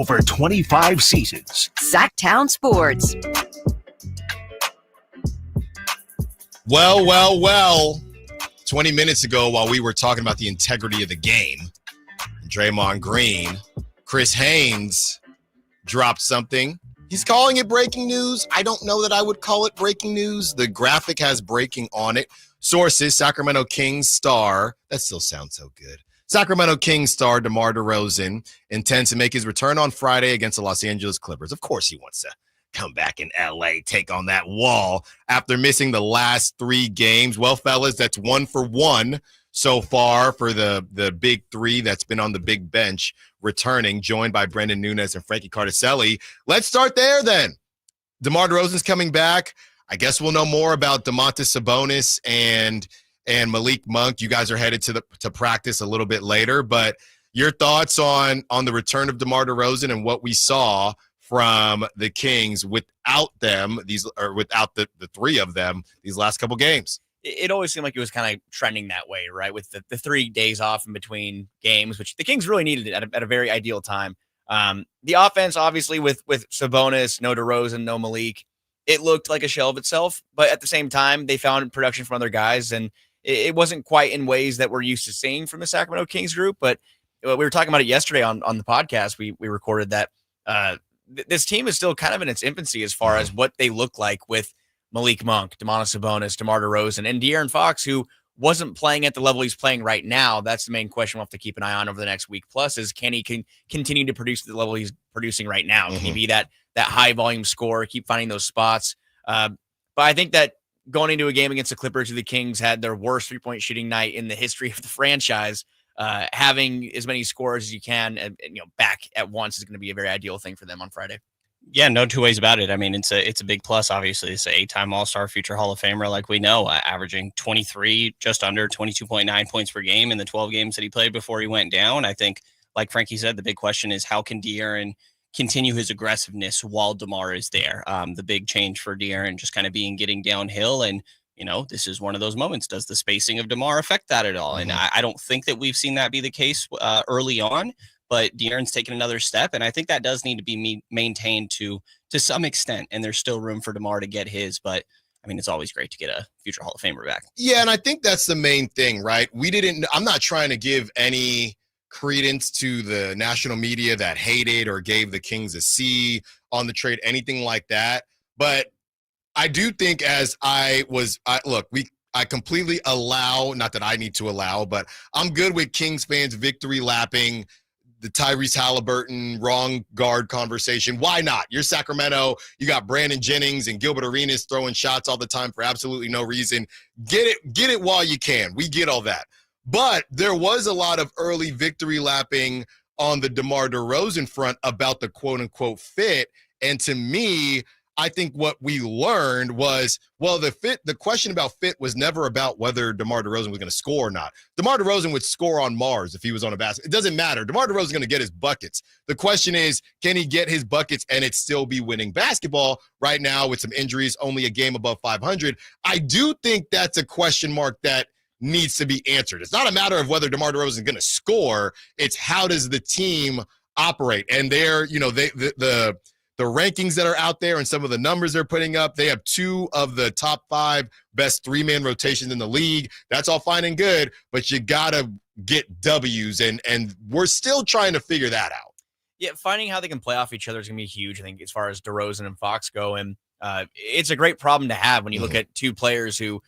over 25 seasons. Sactown Sports. Well. 20 minutes ago, while we were talking about the integrity of the game, Draymond Green, Chris Haynes dropped something. He's calling it breaking news. I don't know that I would call it breaking news. The graphic has breaking on it. Sources, Sacramento Kings star, that still sounds so good. Sacramento Kings star DeMar DeRozan intends to make his return on Friday against the Los Angeles Clippers. Of course he wants to come back in LA, take on that wall after missing the last 3 games. Well, fellas, that's 1 for 1 so far for the big 3 that's been on the big bench returning, joined by Brenden, Nunes, and Frankie Cartoscelli. Let's start there then. DeMar DeRozan's coming back. I guess we'll know more about Domantas Sabonis and Malik Monk. You guys are headed to practice a little bit later, but your thoughts on the return of DeMar DeRozan and what we saw from the Kings without them, without the 3 of them these last couple games. It always seemed like it was kind of trending that way, right? With the 3 days off in between games, which the Kings really needed at a very ideal time. The offense, obviously, with Sabonis, no DeRozan, no Malik, it looked like a shell of itself. But at the same time, they found production from other guys, and it wasn't quite in ways that we're used to seeing from the Sacramento Kings group. But we were talking about it yesterday on the podcast. We recorded that this team is still kind of in its infancy as far as what they look like with Malik Monk, Domantas Sabonis, DeMar DeRozan, and De'Aaron Fox, who wasn't playing at the level he's playing right now. That's the main question we'll have to keep an eye on over the next week plus is can he continue to produce at the level he's producing right now? Can he be that high volume scorer, keep finding those spots? But I think that going into a game against the Clippers, who the Kings had their worst 3-point shooting night in the history of the franchise, having as many scores as you can and back at once is going to be a very ideal thing for them on Friday. Yeah, no two ways about it. I mean, it's a big plus, obviously. It's an 8-time All-Star, future Hall of Famer, like we know, averaging 23, just under 22.9 points per game in the 12 games that he played before he went down. I think, like Frankie said, the big question is how can De'Aaron continue his aggressiveness while DeMar is there? The big change for De'Aaron just kind of getting downhill, and this is one of those moments. Does the spacing of DeMar affect that at all? And I don't think that we've seen that be the case early on, but De'Aaron's taken another step, and I think that does need to be maintained to some extent, and there's still room for DeMar to get his, but I mean, it's always great to get a future Hall of Famer back. Yeah, and I think that's the main thing, right? I'm not trying to give any credence to the national media that hated or gave the Kings a C on the trade, anything like that, but I do think I completely allow, not that I need to allow, but I'm good with Kings fans victory lapping the Tyrese Halliburton wrong guard conversation. Why not? You're Sacramento. You got Brandon Jennings and Gilbert Arenas throwing shots all the time for absolutely no reason. Get it while you can. We get all that. But there was a lot of early victory lapping on the DeMar DeRozan front about the quote-unquote fit. And to me, I think what we learned was, the question about fit was never about whether DeMar DeRozan was going to score or not. DeMar DeRozan would score on Mars if he was on a basket. It doesn't matter. DeMar DeRozan is going to get his buckets. The question is, can he get his buckets and it still be winning basketball? Right now, with some injuries, only a game above 500. I do think that's a question mark that needs to be answered. It's not a matter of whether DeMar DeRozan is going to score. It's how does the team operate? And the rankings that are out there and some of the numbers they're putting up, they have 2 of the top 5 best 3-man rotations in the league. That's all fine and good, but you got to get W's, and we're still trying to figure that out. Yeah, finding how they can play off each other is going to be huge, I think, as far as DeRozan and Fox go. And it's a great problem to have when you look at 2 players who,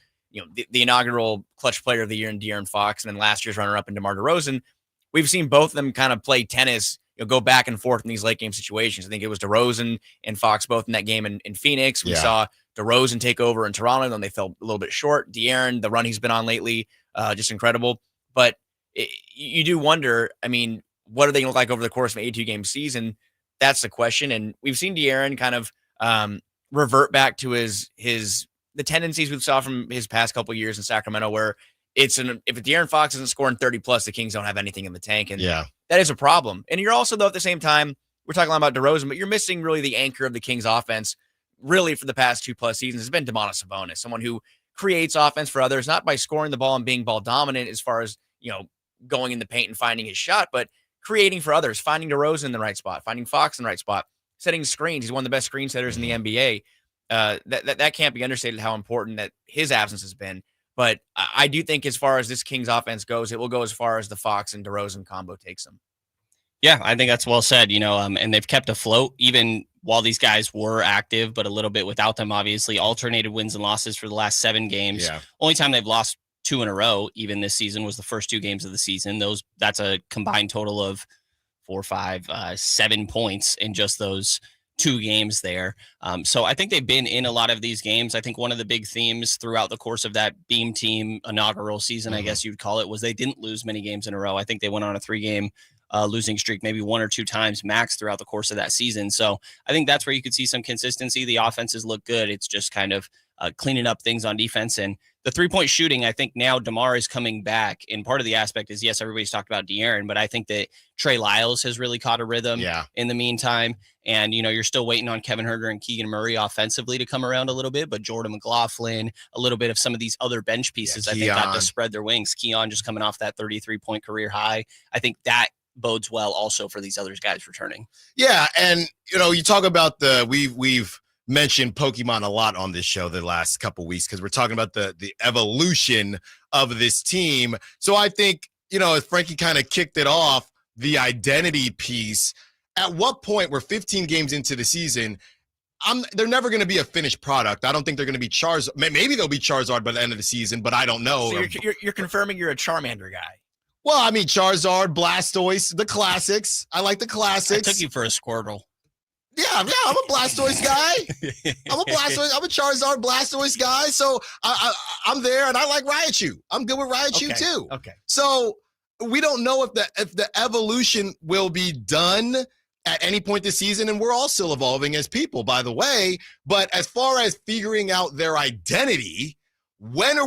the inaugural clutch player of the year in De'Aaron Fox and then last year's runner-up in DeMar DeRozan. We've seen both of them kind of play tennis, go back and forth in these late game situations. I think it was DeRozan and Fox both in that game in Phoenix. We saw DeRozan take over in Toronto, and then they fell a little bit short. De'Aaron, the run he's been on lately, just incredible. But you do wonder, I mean, what are they going to look like over the course of an 82-game season? That's the question. And we've seen De'Aaron kind of revert back to the tendencies we saw from his past couple of years in Sacramento, where if De'Aaron Fox isn't scoring 30+, the Kings don't have anything in the tank. And that is a problem. And you're also, though, at the same time, we're talking a lot about DeRozan, but you're missing really the anchor of the Kings offense, really for the past 2+ seasons, has been Domantas Sabonis, someone who creates offense for others, not by scoring the ball and being ball dominant as far as, going in the paint and finding his shot, but creating for others, finding DeRozan in the right spot, finding Fox in the right spot, setting screens. He's one of the best screen setters in the NBA. That can't be understated how important that his absence has been. But I do think as far as this Kings offense goes, it will go as far as the Fox and DeRozan combo takes them. Yeah, I think that's well said, and they've kept afloat even while these guys were active, but a little bit without them, obviously. Alternated wins and losses for the last 7 games. Yeah. Only time they've lost 2 in a row, even this season, was the first 2 games of the season. That's a combined total of 4, 5, 7 points in just those 2 games there. So I think they've been in a lot of these games. I think one of the big themes throughout the course of that Beam Team inaugural season, I guess you'd call it, was they didn't lose many games in a row. I think they went on a 3-game losing streak maybe 1 or 2 times max throughout the course of that season. So I think that's where you could see some consistency. The offenses look good. It's just kind of cleaning up things on defense. And the 3-point shooting, I think now DeMar is coming back. And part of the aspect is, yes, everybody's talked about De'Aaron, but I think that Trey Lyles has really caught a rhythm in the meantime. And, you're still waiting on Kevin Huerter and Keegan Murray offensively to come around a little bit, but Jordan McLaughlin, a little bit of some of these other bench pieces, I think got to spread their wings. Keon just coming off that 33-point career high. I think that bodes well also for these other guys returning. Yeah, and you talk about we've mentioned Pokemon a lot on this show the last couple weeks because we're talking about the evolution of this team. So I think, as Frankie kind of kicked it off, the identity piece, at what point we're 15 games into the season, they're never going to be a finished product. I don't think they're going to be Charizard. Maybe they'll be Charizard by the end of the season, but I don't know. So you're confirming you're a Charmander guy. Well, I mean, Charizard, Blastoise, the classics. I like the classics. I took you for a Squirtle. Yeah, I'm a Blastoise guy. I'm a Charizard Blastoise guy. So I'm there, and I like Raichu. I'm good with Raichu too. Okay. So we don't know if the evolution will be done at any point this season, and we're all still evolving as people, by the way. But as far as figuring out their identity, when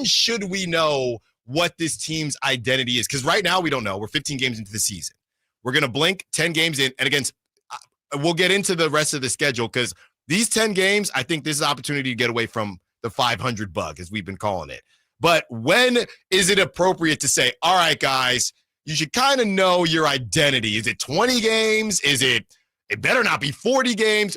should we know what this team's identity is? Because right now we don't know. We're 15 games into the season. We're going to blink 10 games in. And again, we'll get into the rest of the schedule because these 10 games, I think this is an opportunity to get away from the 500 bug, as we've been calling it. But when is it appropriate to say, all right, guys, you should kind of know your identity? Is it 20 games? It better not be 40 games.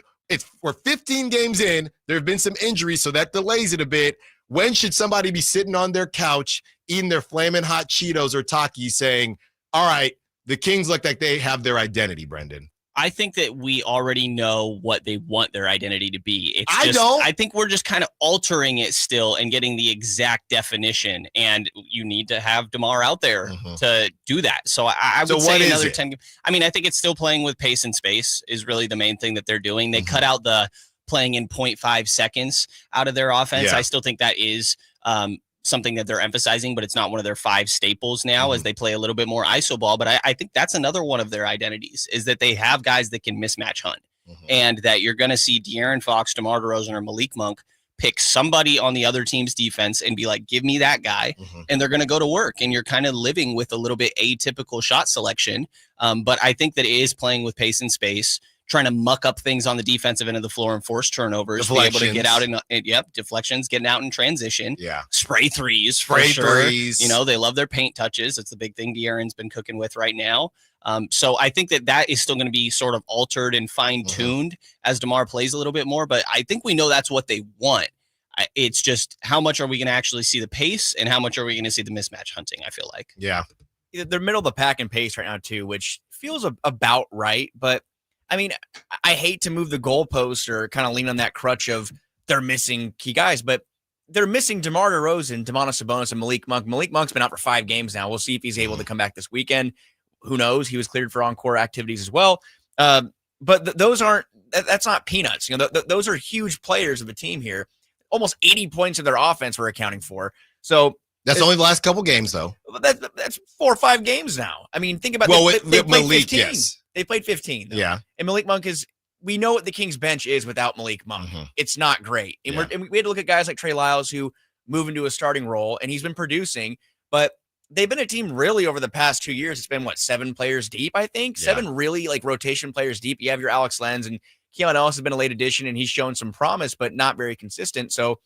We're 15 games in. There have been some injuries, so that delays it a bit. When should somebody be sitting on their couch eating their flaming hot Cheetos or Takis saying, all right, the Kings look like they have their identity, Brenden? I think that we already know what they want their identity to be. I think we're just kind of altering it still and getting the exact definition. And you need to have DeMar out there to do that. So I would say another 10. I mean, I think it's still playing with pace and space is really the main thing that they're doing. They cut out the playing in 0.5 seconds out of their offense. Yeah. I still think that is something that they're emphasizing, but it's not one of their 5 staples now as they play a little bit more iso ball. But I think that's another one of their identities is that they have guys that can mismatch hunt and that you're going to see De'Aaron Fox, DeMar DeRozan, or Malik Monk pick somebody on the other team's defense and be like, give me that guy. And they're going to go to work. And you're kind of living with a little bit atypical shot selection. But I think that it is playing with pace and space, trying to muck up things on the defensive end of the floor and force turnovers, be able to get out in deflections, getting out in transition, spray threes, threes. They love their paint touches. It's the big thing De'Aaron's been cooking with right now. So I think that is still going to be sort of altered and fine-tuned as DeMar plays a little bit more, but I think we know that's what they want. It's just how much are we going to actually see the pace and how much are we going to see the mismatch hunting, I feel like. Yeah. They're middle of the pack in pace right now too, which feels about right, but I mean, I hate to move the goalpost or kind of lean on that crutch of they're missing key guys, but they're missing DeMar DeRozan, Domantas Sabonis, and Malik Monk. Malik Monk's been out for 5 games now. We'll see if he's able to come back this weekend. Who knows? He was cleared for encore activities as well. But that's not peanuts. Those are huge players of a team here. Almost 80 points of their offense we're accounting for. So that's only the last couple games, though. That's 4 or 5 games now. I mean, think about they played Malik, 15. Yes. They played 15. Though. Yeah. And Malik Monk we know what the Kings bench is without Malik Monk. It's not great. And, we had to look at guys like Trey Lyles who move into a starting role, and he's been producing, but they've been a team really over the past 2 years. It's been 7 players deep, I think. 7 really rotation players deep. You have your Alex Lenz, and Keon Ellis has been a late addition, and he's shown some promise, but not very consistent. So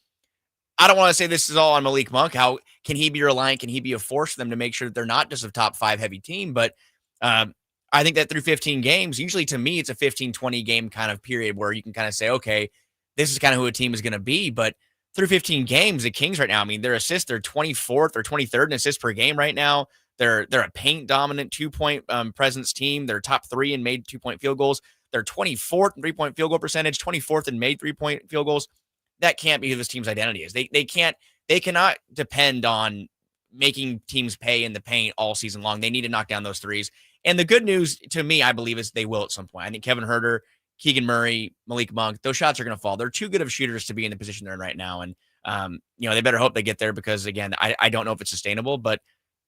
I don't want to say this is all on Malik Monk. How can he be reliant? Can he be a force for them to make sure that they're not just a top 5 heavy team? But I think that through 15 games, usually to me, it's a 15-20 game kind of period where you can kind of say, okay, this is kind of who a team is going to be. But through 15 games, the Kings right now, I mean, their assists, they're 24th or 23rd in assists per game right now. They're a paint dominant 2-point presence team. They're top 3 in made 2-point field goals. They're 24th in 3-point field goal percentage, 24th in made 3-point field goals. That can't be who this team's identity is. They cannot depend on making teams pay in the paint all season long. They need to knock down those threes. And the good news to me, I believe, is they will at some point. I think Kevin Huerter, Keegan Murray, Malik Monk, those shots are going to fall. They're too good of shooters to be in the position they're in right now. And, they better hope they get there because, again, I don't know if it's sustainable. But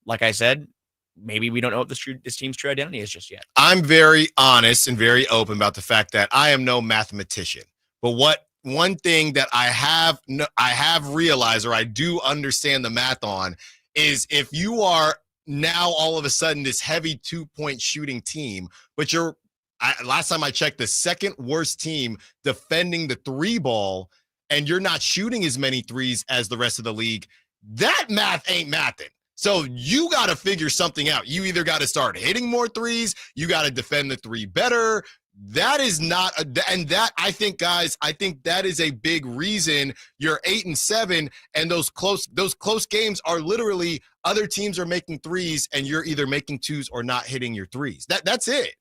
like I said, maybe we don't know what this team's true identity is just yet. I'm very honest and very open about the fact that I am no mathematician. But one thing that I have realized, or I do understand the math on, is if you are now all of a sudden this heavy 2-point shooting team, but last time I checked, the second worst team defending the 3 ball, and you're not shooting as many threes as the rest of the league, that math ain't mathing. So you got to figure something out. You either got to start hitting more threes, you got to defend the 3 better. That is not I think, guys, that is a big reason you're 8-7, and those close games are literally other teams are making threes and you're either making 2s or not hitting your 3s. That's it.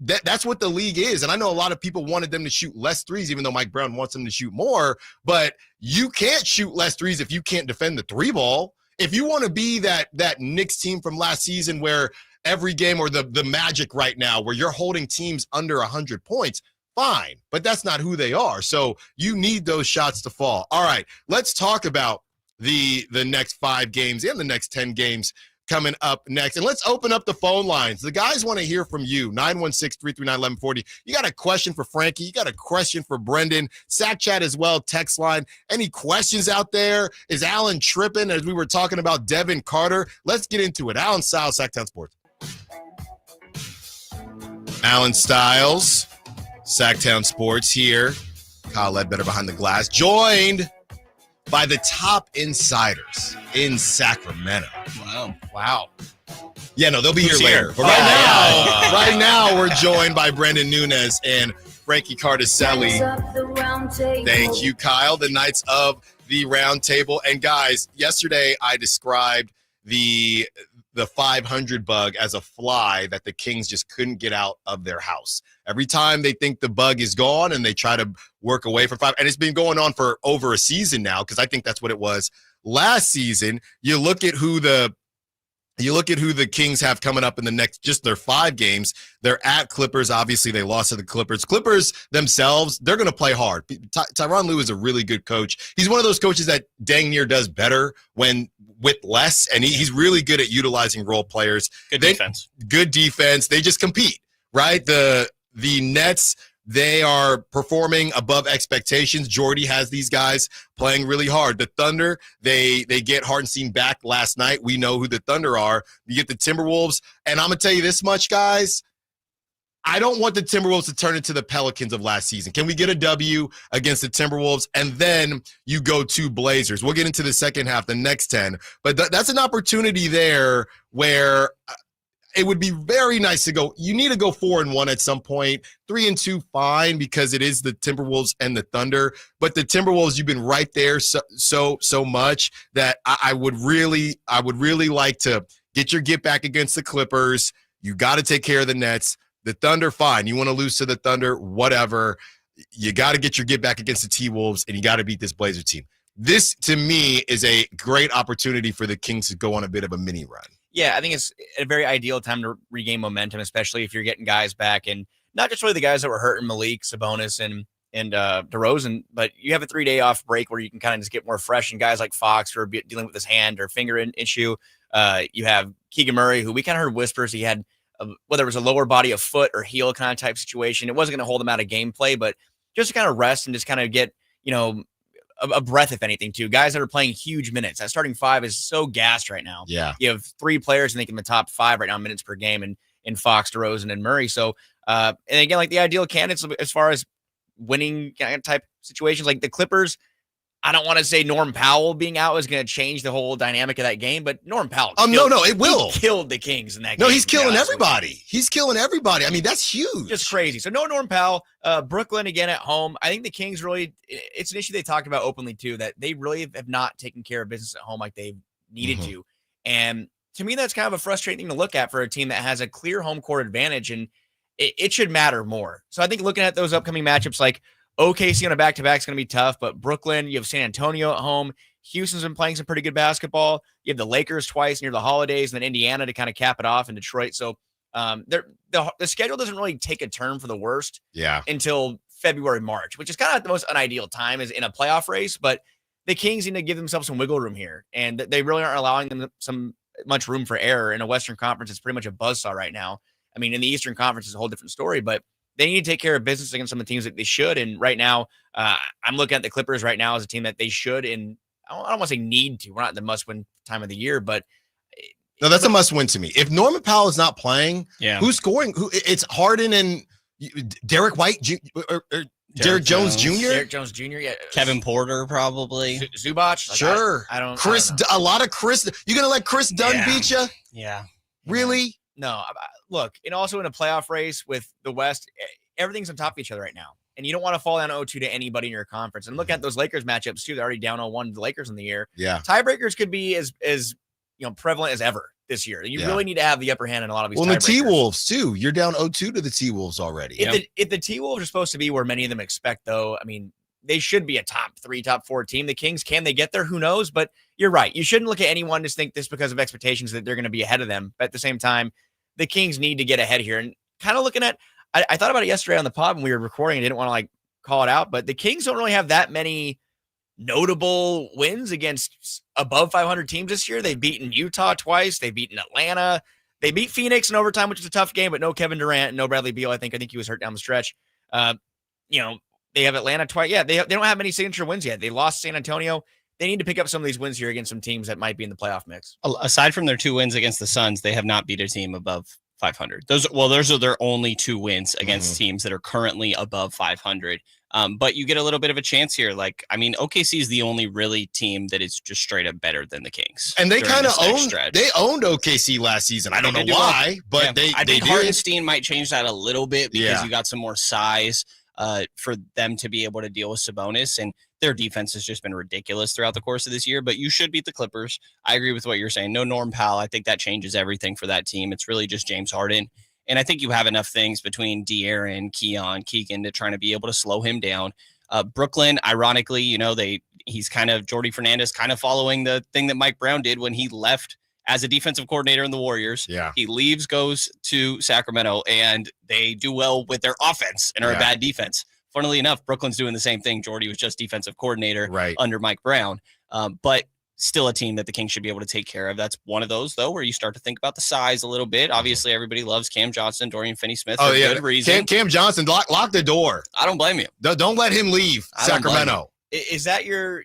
That's what the league is. And I know a lot of people wanted them to shoot less threes, even though Mike Brown wants them to shoot more, but you can't shoot less threes if you can't defend the 3 ball. If you want to be that Knicks team from last season where every game, or the Magic right now where you're holding teams under 100 points, fine, but that's not who they are. So you need those shots to fall. All right, let's talk about the next 5 games and the next 10 games coming up next. And let's open up the phone lines. The guys want to hear from you. 916-339-1140. You got a question for Frankie? You got a question for Brenden? Sack chat as well, text line. Any questions out there? Is Allen tripping as we were talking about Devin Carter? Let's get into it. Allen Stiles, Sactown Sports. Allen Stiles, Sactown Sports here. Kyle Ledbetter behind the glass, joined by the top insiders in Sacramento. Wow. Yeah, no, they'll be Who's here later. here? But right now, we're joined by Brenden Nunes and Frankie Cartoscelli. Thank you, Kyle. The Knights of the Roundtable. And guys, yesterday I described the 500 bug as a fly that the Kings just couldn't get out of their house. Every time they think the bug is gone and they try to work away from 5, and it's been going on for over a season now, because I think that's what it was last season. You look at who the Kings have coming up in the next, just their 5 games. They're at Clippers. Obviously, they lost to the Clippers. Clippers themselves, they're going to play hard. Tyronn Lue is a really good coach. He's one of those coaches that dang near does better with less, and he's really good at utilizing role players. Good defense. They just compete, right? The Nets, they are performing above expectations. Jordy has these guys playing really hard. The Thunder, they get Hartenstein back last night. We know who the Thunder are. You get the Timberwolves, and I'm going to tell you this much, guys. I don't want the Timberwolves to turn into the Pelicans of last season. Can we get a W against the Timberwolves? And then you go to Blazers. We'll get into the second half, the next 10. But that's an opportunity there where it would be very nice to go. You need to go 4-1 at some point. 3-2, fine, because it is the Timberwolves and the Thunder. But the Timberwolves, you've been right there so much that I would really like to get your get back against the Clippers. You got to take care of the Nets. The Thunder, fine. You want to lose to the Thunder, whatever. You got to get your get back against the T-Wolves, and you got to beat this Blazer team. This, to me, is a great opportunity for the Kings to go on a bit of a mini run. Yeah, I think it's a very ideal time to regain momentum, especially if you're getting guys back, and not just really the guys that were hurting, Malik, Sabonis, and DeRozan, but you have a 3-day off break where you can kind of just get more fresh, and guys like Fox who are dealing with his hand or finger issue. You have Keegan Murray, who we kind of heard whispers he had, whether it was a lower body of foot or heel kind of type situation. It wasn't going to hold him out of gameplay, but just to kind of rest and just kind of get, a breath, if anything, too. Guys that are playing huge minutes. That starting 5 is so gassed right now. Yeah. You have 3 players, I think, in the top 5 right now, minutes per game, and in Fox, DeRozan, and Murray. So, and again, like the ideal candidates as far as winning type situations, like the Clippers, I don't want to say Norm Powell being out is going to change the whole dynamic of that game, but Norm Powell. No, it will. He killed the Kings in that game. No, he's killing everybody. He's killing everybody. I mean, that's huge. Just crazy. So no Norm Powell. Brooklyn again at home. I think the Kings really, it's an issue they talked about openly too, that they really have not taken care of business at home like they needed to. And to me, that's kind of a frustrating thing to look at for a team that has a clear home court advantage, and it should matter more. So I think looking at those upcoming matchups, like OKC on a back-to-back is going to be tough, but Brooklyn, you have San Antonio at home. Houston's been playing some pretty good basketball. You have the Lakers twice near the holidays, and then Indiana to kind of cap it off in Detroit. So the schedule doesn't really take a turn for the worst until February, March, which is kind of the most unideal time is in a playoff race. But the Kings need to give themselves some wiggle room here, and they really aren't allowing them much room for error. In a Western Conference, it's pretty much a buzzsaw right now. I mean, in the Eastern Conference, it's a whole different story, but they need to take care of business against some of the teams that they should. And right now, I'm looking at the Clippers right now as a team that they should, and I don't want to say need to. We're not the must-win time of the year, but no, that's a must-win to me. If Norman Powell is not playing, who's scoring? It's Harden and Derek White or Derek Jones Jr. Derek Jones Jr. Yeah, Kevin Porter probably. Zubac. Like, sure. I don't. Chris. I don't know. A lot of Chris. You gonna let Chris Dunn beat you? Yeah. Really? No. Look, and also in a playoff race with the West, everything's on top of each other right now. And you don't want to fall down 0-2 to anybody in your conference. And look at those Lakers matchups too. They're already down 0-1 to the Lakers in the year. Yeah. Tiebreakers could be as prevalent as ever this year. You really need to have the upper hand in a lot of these. Well, the T-Wolves too. You're down 0-2 to the T-Wolves already. If the T-Wolves are supposed to be where many of them expect, though, I mean, they should be a top 3, top 4 team. The Kings, can they get there? Who knows? But you're right. You shouldn't look at anyone just think this because of expectations that they're going to be ahead of them. But at the same time, the Kings need to get ahead here. And kind of looking at, I thought about it yesterday on the pod when we were recording. I didn't want to call it out, but the Kings don't really have that many notable wins against above 500 teams this year. They've beaten Utah twice. They've beaten Atlanta. They beat Phoenix in overtime, which was a tough game, but no Kevin Durant, no Bradley Beal. I think he was hurt down the stretch. They have Atlanta twice. Yeah, they don't have many signature wins yet. They lost San Antonio. They need to pick up some of these wins here against some teams that might be in the playoff mix. Aside from their 2 wins against the Suns, they have not beat a team above 500. Those are their only 2 wins against teams that are currently above 500. But you get a little bit of a chance here. OKC is the only really team that is just straight up better than the Kings. And they kind of owned OKC last season. I don't know why, but I think did. Hartenstein might change that a little bit because you got some more size for them to be able to deal with Sabonis, and their defense has just been ridiculous throughout the course of this year. But you should beat the Clippers. I agree with what you're saying. No Norm Powell. I think that changes everything for that team. It's really just James Harden. And I think you have enough things between De'Aaron, Keegan to trying to be able to slow him down. Brooklyn, ironically, he's kind of Jordy Fernandez kind of following the thing that Mike Brown did when he left as a defensive coordinator in the Warriors. Yeah. He leaves, goes to Sacramento, and they do well with their offense and are a bad defense. Funnily enough, Brooklyn's doing the same thing. Jordy was just defensive coordinator under Mike Brown. But still a team that the Kings should be able to take care of. That's one of those, though, where you start to think about the size a little bit. Obviously, everybody loves Cam Johnson, Dorian Finney-Smith for good reason. Cam Johnson, lock the door. I don't blame you. Don't let him leave Sacramento. Is that your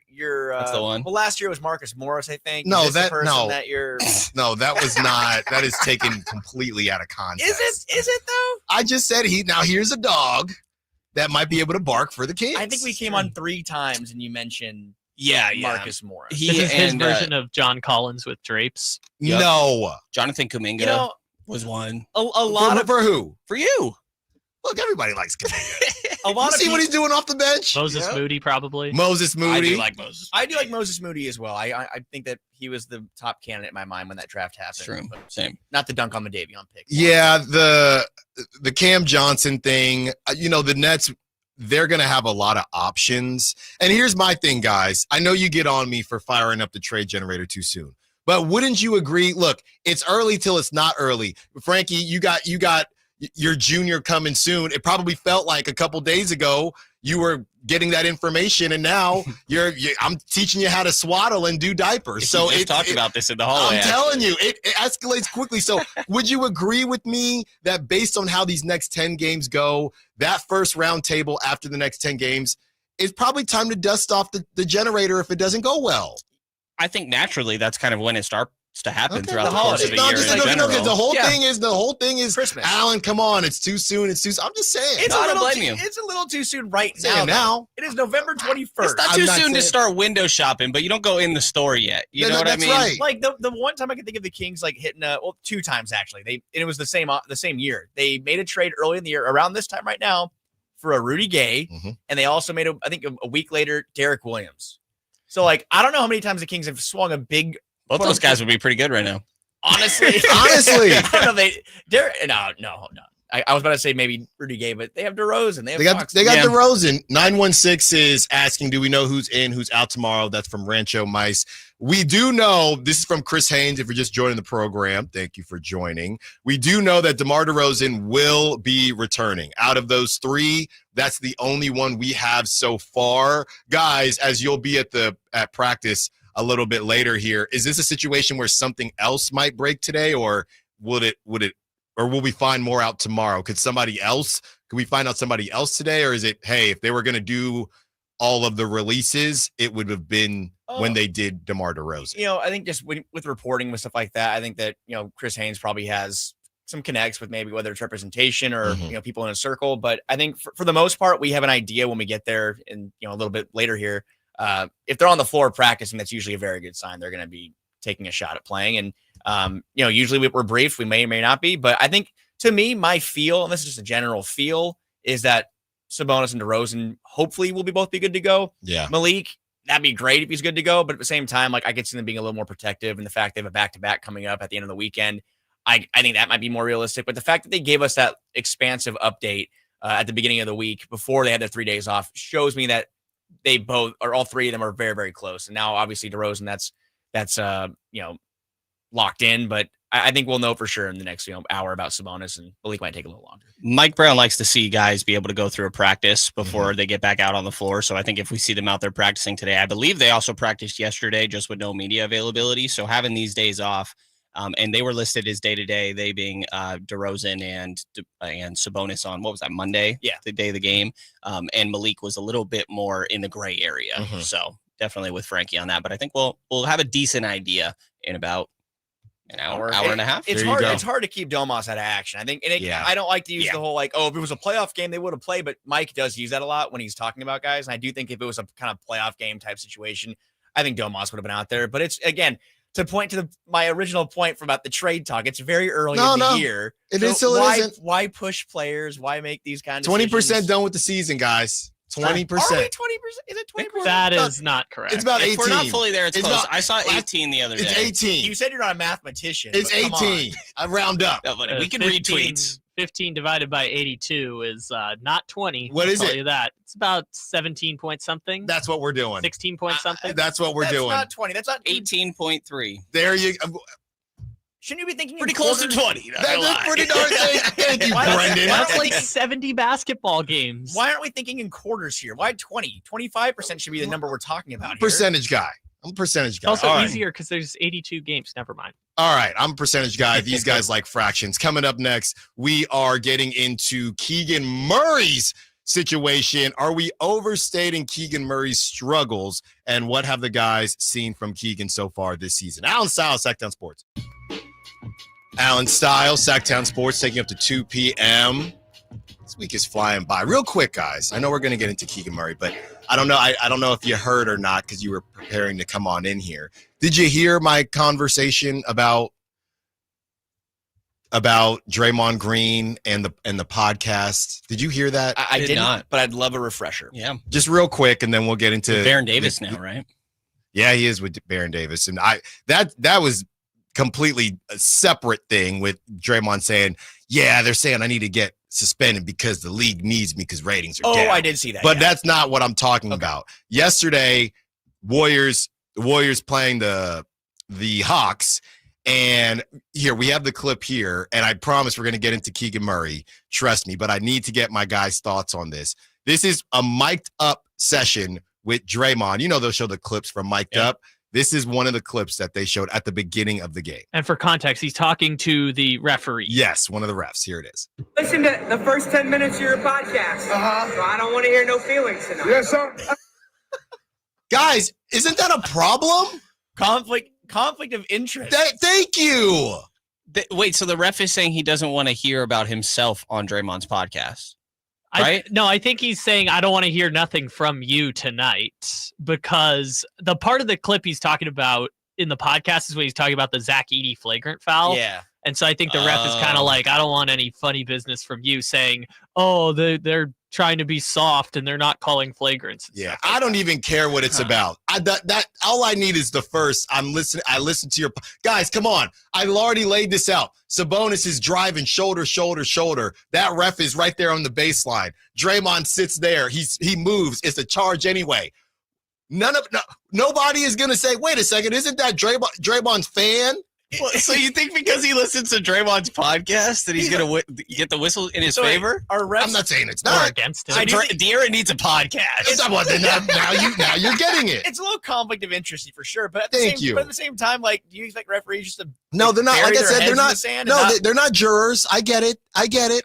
That's the one? Well, last year was Marcus Morris, I think. No, that no, that was not. That is taken completely out of context. Is it though? I just said here's a dog that might be able to bark for the Kings. I think we came on 3 times and you mentioned Marcus Morris. This is his version of John Collins with drapes. Yep. No. Jonathan Kuminga was one. A lot for who? For you. Look, everybody likes Kuminga. A lot of see what he's doing off the bench. Moses Moody, probably. Moses Moody. I do like Moses Moody as well. I think that he was the top candidate in my mind when that draft happened. True. Same. Not the dunk on the Davion pick. Yeah, the Cam Johnson thing. The Nets, they're going to have a lot of options. And here's my thing, guys. I know you get on me for firing up the trade generator too soon, but wouldn't you agree? Look, it's early till it's not early. Frankie, you got your junior coming soon. It probably felt like a couple days ago you were getting that information, and now I'm teaching you how to swaddle and do diapers. So we talked about this in the hallway. I'm telling you, it escalates quickly. So would you agree with me that based on how these next 10 games go, that first round table after the next 10 games, it's probably time to dust off the generator if it doesn't go well? I think naturally that's kind of when it starts to happen Okay. throughout The the course of a holidays. year in general. The whole thing is Christmas. Allen, come on, it's too soon. It's too soon. I'm just saying. It's No, I a don't little blame too, you. It's a little too soon right Saying now. It is November 21st. It's not I'm too not soon to saying- start window shopping, but you don't go in the store yet. You No, know what I that's mean? right. Like the one time I can think of the Kings like hitting two times actually. And it was the same year. They made a trade early in the year around this time right now for a Rudy Gay, and they also made I think a week later Derek Williams. So like I don't know how many times the Kings have swung a big. Both those guys would be pretty good right now. Honestly, Honestly. I don't know. No. I was about to say maybe Rudy Gay, but they have DeRozan. They have They got Yeah. DeRozan. 916 is asking, do we know who's in, who's out tomorrow? That's from Rancho Mice. We do know, this is from Chris Haynes, if you're just joining the program. Thank you for joining. We do know that DeMar DeRozan will be returning. Out of those three, that's the only one we have so far. Guys, as you'll be at practice a little bit later here, is this a situation where something else might break today, or will we find more out tomorrow? Could we find out somebody else today? Or is it, hey, if they were going to do all of the releases, it would have been when they did DeMar DeRozan? I think just with reporting with stuff like that, I think that, Chris Haynes probably has some connects with maybe whether it's representation or, people in a circle. But I think for the most part, we have an idea when we get there and, a little bit later here. If they're on the floor practicing, that's usually a very good sign. They're going to be taking a shot at playing. And, usually we're briefed. We may or may not be. But I think, to me, my feel, and this is just a general feel, is that Sabonis and DeRozan hopefully will both be good to go. Yeah. Malik, that'd be great if he's good to go. But at the same time, like I could see them being a little more protective. And the fact they have a back-to-back coming up at the end of the weekend, I think that might be more realistic. But the fact that they gave us that expansive update at the beginning of the week before they had their 3 days off shows me that they both, or all three of them, are very, very close. And now, obviously, DeRozan, that's locked in. But I think we'll know for sure in the next hour about Sabonis, and Malik might take a little longer. Mike Brown likes to see guys be able to go through a practice before they get back out on the floor. So I think if we see them out there practicing today, I believe they also practiced yesterday just with no media availability. So having these days off, and they were listed as day-to-day, they being DeRozan and Sabonis on, what was that, Monday? Yeah. The day of the game. And Malik was a little bit more in the gray area. So definitely with Frankie on that. But I think we'll have a decent idea in about an hour and a half. It's There you hard. go. It's hard to keep Domas out of action. I think, I don't like to use the whole like, oh, if it was a playoff game, they would have played. But Mike does use that a lot when he's talking about guys. And I do think if it was a kind of playoff game type situation, I think Domas would have been out there. But it's, again, to point to my original point from about the trade talk, it's very early in the year. It is still isn't. Why push players? Why make these kind of 20% done with the season, guys. 20%. Are we 20%? Is it 20%? That is not correct. It's about 18. If we're not fully there, it's close. about- I saw 18 the other day. It's 18. You said you're not a mathematician. It's but come on. 18. I round up. No, but we can read tweets. 15 divided by 82 is not 20. What is I'll it? tell you that. It's about 17 point something. That's what we're doing. 16 point something. That's what we're That's doing. not 20. That's not 18.3. There you Shouldn't you be thinking Pretty in close to quarters? 20. not That's gonna lie. pretty darn thank you, Why- Brenden. That's like 70 basketball games. Why aren't we thinking in quarters here? Why 20? 25% should be the number we're talking about here. Percentage guy. I'm a percentage It's guy. also All right. easier because there's 82 games. Never mind. All right, I'm a percentage guy. These guys like fractions. Coming up next, we are getting into Keegan Murray's situation. Are we overstating Keegan Murray's struggles? And what have the guys seen from Keegan so far this season? Allen Stiles, Sactown Sports. Allen Stiles, Sactown Sports, taking up to 2 p.m. This week is flying by. Real quick, guys. I know we're going to get into Keegan Murray, but I don't know. I don't know if you heard or not because you were preparing to come on in here. Did you hear my conversation about Draymond Green and the podcast? Did you hear that? I Did didn't, not. but I'd love a refresher. Yeah. Just real quick, and then we'll get into Baron Davis now, right? Yeah, he is with Baron Davis, and that was completely a separate thing with Draymond saying, "Yeah, they're saying I need to get suspended because the league needs me because ratings are down." I did see that. But yeah. that's not what I'm talking about. Yesterday, the Warriors playing the Hawks, and here we have the clip here, and I promise we're going to get into Keegan Murray. Trust me, but I need to get my guys' thoughts on this. This is a mic'd up session with Draymond. You know they'll show the clips from mic'd up. This is one of the clips that they showed at the beginning of the game. And for context, he's talking to the referee. Yes, one of the refs. Here it is. Listen to the first 10 minutes of your podcast. So I don't want to hear no feelings tonight. Yes, sir. Guys, isn't that a problem? conflict conflict of interest. Thank you. Wait, so the ref is saying he doesn't want to hear about himself on Draymond's podcast, right? I think he's saying I don't want to hear nothing from you tonight, because the part of the clip he's talking about in the podcast is when he's talking about the Zach Edey flagrant foul. Yeah. And so I think the ref is kind of like, I don't want any funny business from you saying, oh, they're trying to be soft and they're not calling flagrants. Yeah, I don't even care what it's about. That all I need is the first. I listen to your guys. Come on, I already laid this out. Sabonis is driving shoulder. That ref is right there on the baseline. Draymond sits there. He moves. It's a charge anyway. Nobody is gonna say, wait a second, isn't that Draymond's fan? Well, so you think because he listens to Draymond's podcast that he's going to get the whistle in his favor? Our refs, I'm not saying it's Or not. against him. So De'Aaron needs a podcast. Now you're getting it. it's a little conflict of interest for sure, but at the Thank same, you. But at the same time, like, do you expect referees just to No, they're not. bury Like I their said, heads they're in the not. sand and No, not- they're not jurors. I get it.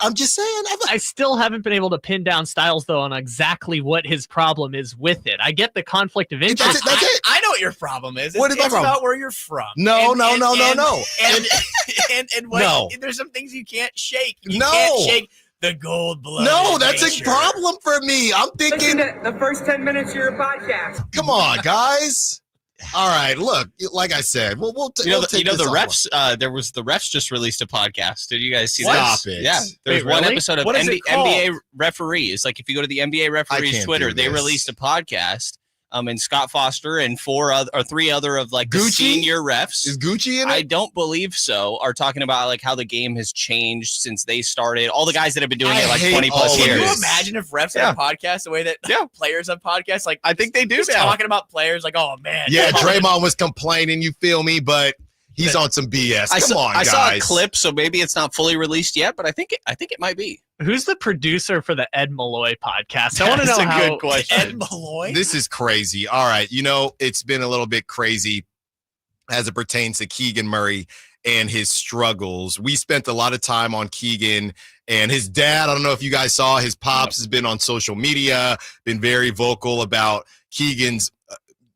I'm just saying. I still haven't been able to pin down Stiles, though, on exactly what his problem is with it. I get the conflict of interest. That's it. I know what your problem is. What is my it's problem? about where you're from. No. And what, No. there's some things you can't shake. You No. can't shake the gold blood. No, that's a problem for me. I'm Listen thinking, to the first 10 minutes of your podcast. come on, guys. All right, look, like I said, we'll take the this refs. The refs just released a podcast. Did you guys see Stop this? it. Yeah, there's Wait, one really? episode of What is it called? NBA referees. Like if you go to the NBA I referees can't Twitter, do they this. released a podcast. And Scott Foster and three other of like the Gucci? senior refs. Is Gucci in I it? don't believe so. Are talking about like how the game has changed since they started. All the guys that have been doing I it like hate 20 all plus of Can years. you this. imagine if refs Yeah. have podcasts the way that players have podcasts? Like, I think they do just now. talking about players like, oh, man. Yeah, come on. Draymond was complaining. You feel me? But he's on some BS. Come on, I guys. saw a clip, so maybe it's not fully released yet, but I think it might be. Who's the producer for the Ed Malloy podcast? I want to That's know a how. good question. Ed Malloy? This is crazy. All right, it's been a little bit crazy as it pertains to Keegan Murray and his struggles. We spent a lot of time on Keegan and his dad. I don't know if you guys saw, his pops has been on social media, been very vocal about Keegan's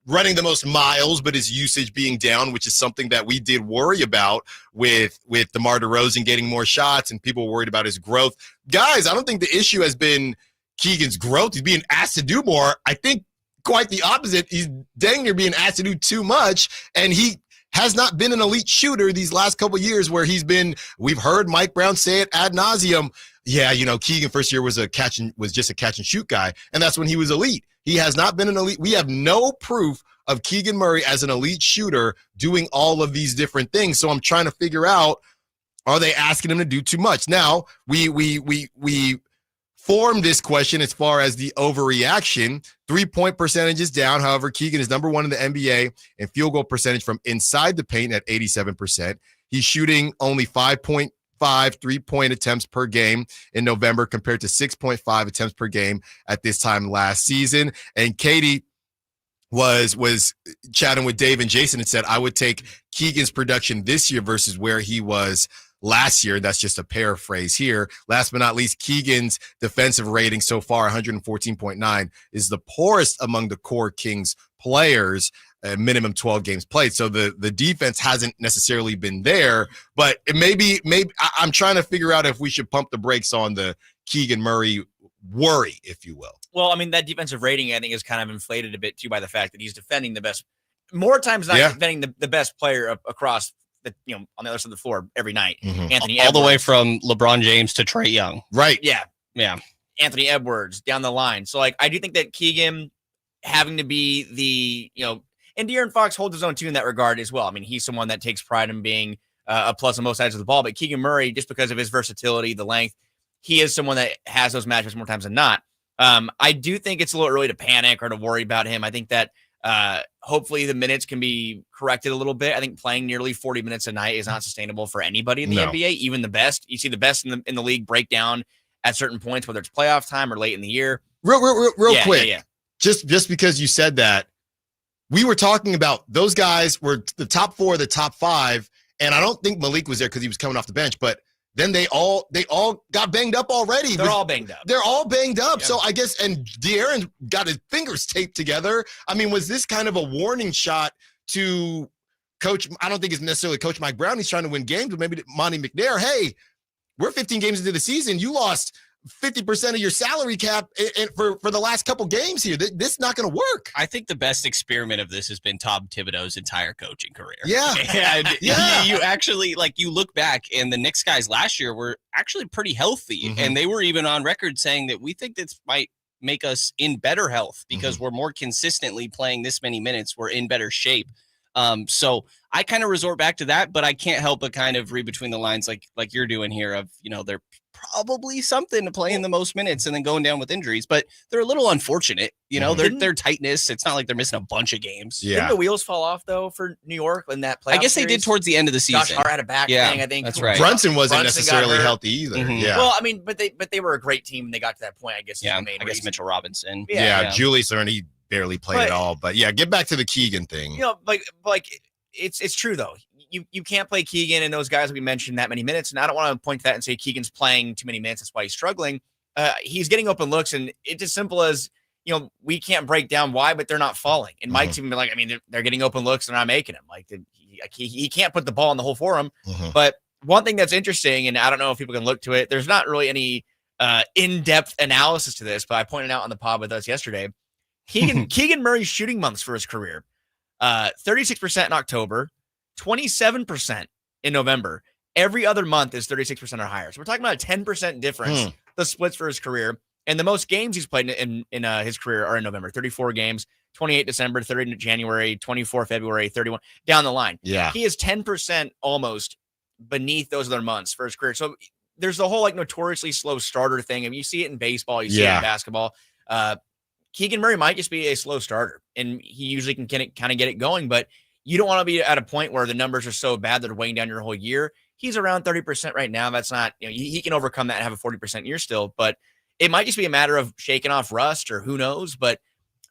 running the most miles, but his usage being down, which is something that we did worry about with DeMar DeRozan getting more shots, and people were worried about his growth. Guys, I don't think the issue has been Keegan's growth. He's being asked to do more. I think quite the opposite. He's dang near being asked to do too much, and he has not been an elite shooter these last couple of years where we've heard Mike Brown say it ad nauseum. Yeah, Keegan first year was just a catch and shoot guy, and that's when he was elite. He has not been an elite. We have no proof of Keegan Murray as an elite shooter doing all of these different things. So I'm trying to figure out, are they asking him to do too much? Now, we formed this question as far as the overreaction. 3-point percentage is down. However, Keegan is number one in the NBA in field goal percentage from inside the paint at 87%. He's shooting only 5.5 3-point attempts per game in November compared to 6.5 attempts per game at this time last season. And Katie was chatting with Dave and Jason and said, I would take Keegan's production this year versus where he was last year. That's just a paraphrase here. Last but not least, Keegan's defensive rating so far, 114.9, is the poorest among the core Kings players. Minimum 12 games played. So the defense hasn't necessarily been there, but maybe I'm trying to figure out if we should pump the brakes on the Keegan Murray worry, if you will. Well, I mean, that defensive rating, I think, is kind of inflated a bit, too, by the fact that he's defending the best, more times than not, defending the best player across the, on the other side of the floor every night. Mm-hmm. Anthony all Edwards. the way from LeBron James to Trae Young. Right. Yeah. Anthony Edwards down the line. So, like, I do think that Keegan having to be the, and De'Aaron Fox holds his own too in that regard as well. I mean, he's someone that takes pride in being a plus on both sides of the ball. But Keegan Murray, just because of his versatility, the length, he is someone that has those matchups more times than not. I do think it's a little early to panic or to worry about him. I think that hopefully the minutes can be corrected a little bit. I think playing nearly 40 minutes a night is not sustainable for anybody in the NBA, even the best. You see the best in the league break down at certain points, whether it's playoff time or late in the year. Real quick. Yeah. Just because you said that, we were talking about those guys were the top 4, the top 5, and I don't think Malik was there because he was coming off the bench, but then they all got banged up already. They're all banged up. They're all banged up. Yeah. So I guess, and De'Aaron got his fingers taped together. I mean, was this kind of a warning shot to Coach, I don't think it's necessarily Coach Mike Brown. He's trying to win games, but maybe Monty McNair. Hey, we're 15 games into the season. You lost 50% of your salary cap for the last couple games here. This is not going to work. I think the best experiment of this has been Tom Thibodeau's entire coaching career. Yeah. And Yeah. you actually, you look back, and the Knicks guys last year were actually pretty healthy. And they were even on record saying that we think this might make us in better health because we're more consistently playing this many minutes. We're in better shape. So I kind of resort back to that, but I can't help but kind of read between the lines like you're doing here of, they're probably something to playing the most minutes and then going down with injuries, but they're a little unfortunate. Their tightness. It's not like they're missing a bunch of games. Yeah. Didn't the wheels fall off though for New York in that playoff I guess they did towards the end of the season. Josh Hart had a back thing, I think. That's right. Brunson wasn't necessarily healthy either. Yeah. Well, I mean, but they were a great team and they got to that point, I guess. Yeah. I guess Mitchell Robinson. Yeah. Julius Ernie barely played at all, but yeah, get back to the Keegan thing. It's true though. You can't play Keegan and those guys we mentioned that many minutes, and I don't want to point to that and say Keegan's playing too many minutes. That's why he's struggling. He's getting open looks, and it's as simple as we can't break down why, but they're not falling. And Mike's even like, I mean, they're getting open looks, and they're not making them. Like he can't put the ball in the hole for him. But one thing that's interesting, and I don't know if people can look to it, there's not really any in-depth analysis to this, but I pointed out on the pod with us yesterday. Keegan Murray's shooting months for his career. 36% in October, 27% in November. Every other month is 36% or higher. So we're talking about a 10% difference, the splits for his career. And the most games he's played in his career are in November. 34 games, 28 December, 30 January, 24 February, 31, down the line. Yeah. He is 10% almost beneath those other months for his career. So there's the whole notoriously slow starter thing. I mean, you see it in baseball, you see it in basketball. Keegan Murray might just be a slow starter, and he usually can kind of get it going, but you don't want to be at a point where the numbers are so bad that are weighing down your whole year. He's around 30% right now. That's not, he can overcome that and have a 40% year still, but it might just be a matter of shaking off rust or who knows. But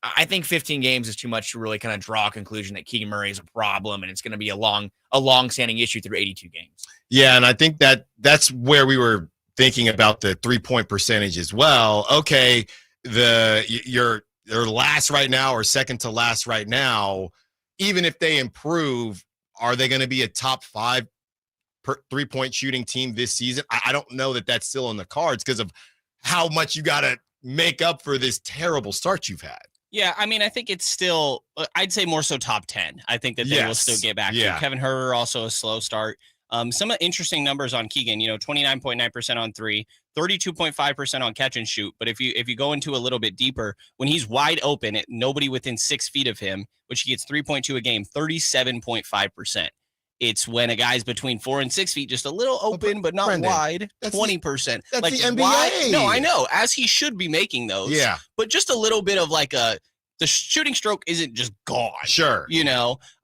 I think 15 games is too much to really kind of draw a conclusion that Keegan Murray is a problem and it's going to be a long-standing issue through 82 games. Yeah, and I think that's where we were thinking about the 3-point percentage as well. Okay, you're last right now or second to last right now. Even if they improve, are they going to be a top 5 3-point shooting team this season? I don't know that that's still in the cards because of how much you got to make up for this terrible start you've had. Yeah, I mean, I think it's still, I'd say more so top 10. I think that they will still get back to. Kevin Huerter, also a slow start. Some interesting numbers on Keegan, 29.9% on three, 32.5% on catch and shoot. But if you go into a little bit deeper, when he's wide open, nobody within 6 feet of him, which he gets 3.2 a game, 37.5%. It's when a guy's between 4 and 6 feet, just a little open, but not Brenden, wide, 20%. That's the NBA. No, I know, as he should be making those. Yeah. But just a little bit of the shooting stroke isn't just gone. Sure.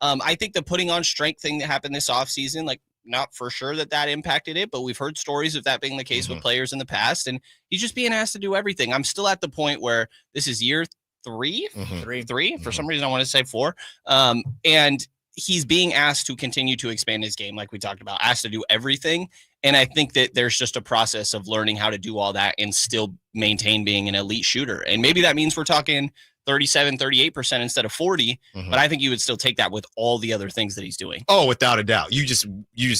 I think the putting on strength thing that happened this offseason, not for sure that impacted it, but we've heard stories of that being the case with players in the past, and he's just being asked to do everything. I'm still at the point where this is year 3. For some reason I want to say 4. And he's being asked to continue to expand his game, like we talked about, asked to do everything. And I think that there's just a process of learning how to do all that and still maintain being an elite shooter. And maybe that means we're talking 37, 38% instead of 40, but I think you would still take that with all the other things that he's doing. Oh, without a doubt. You just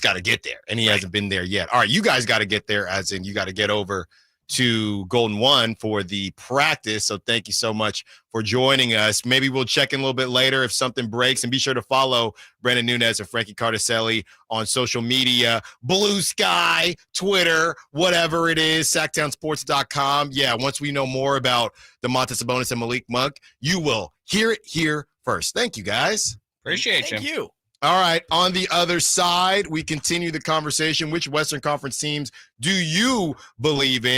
got to get there, and he hasn't been there yet. All right, you guys got to get there, as in you got to get over to Golden One for the practice. So thank you so much for joining us. Maybe we'll check in a little bit later if something breaks, and be sure to follow Brenden Nunes and Frankie Cartoscelli on social media, Blue Sky, Twitter, whatever it is, SactownSports.com. Yeah, once we know more about Domantas Sabonis and Malik Monk, you will hear it here first. Thank you, guys. Appreciate you. Thank you. All right, on the other side, we continue the conversation. Which Western Conference teams do you believe in?